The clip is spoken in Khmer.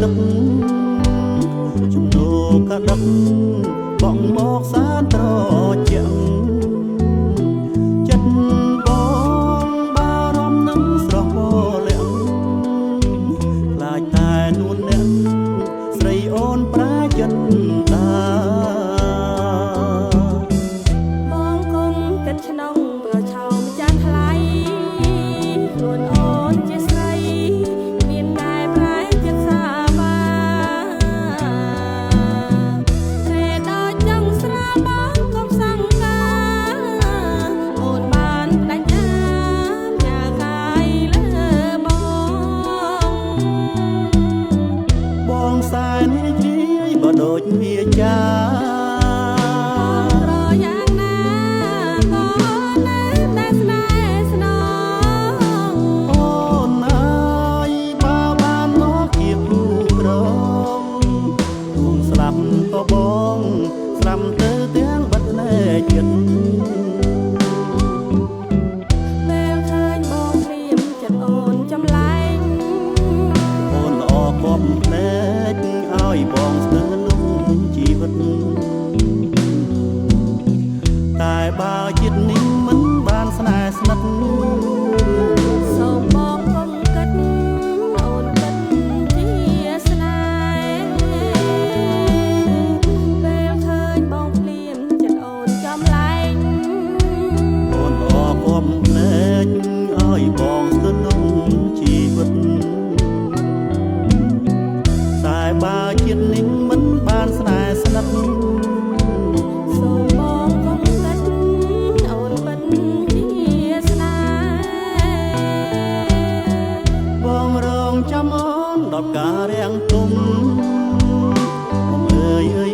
ទឹកជំនោកដឹកបងមកសានត្រជាក់ចិត្តបងបារម្ភនឹងស្រស់បលាក់ខ្លាចតែនួនអ្នកស្រីអូនប្រែចិត្តដាបងគុំគិតក្នុងប្រឆោមចាស់ថ្លៃខ្លួនអូនជាស្រីមានតែប្រែចិត្តសាបាតែដល់ចង់ស្រាលបងកុំសង្ការអូនបានផ្ដាច់អាញ៉ាកាយលើបងសែនជ្រាយបើដូចវាចាក៏បងស្រាំទៅទាំងបាត់ណែចិត្តពេលឃើញបងព្រាមចិត្តអូនចម្លែកអូនល្អគប់ភ្នែកឲ្យបងស្ទើរលំជីវិតតែបើចិត្តនេះមិនបានស្នេហ៍ស្និទ្ធសូមបងកុំគិតអូនគិតជាស្នេហ៍ពេលឃើញបងភ្លាមចិត្តអូនចំលែងអូនល្អគប់ភ្នែកឲ្យបងស្ទើរលំជីវិតតែបើចិត្តនេះមិនបានស្នេហ៍ស្និទ្ធសូមបងកុំគិតអូនពិតជាស្នេហ៍បងរងចាំអូនដល់ការរាំងទុំបងអើយ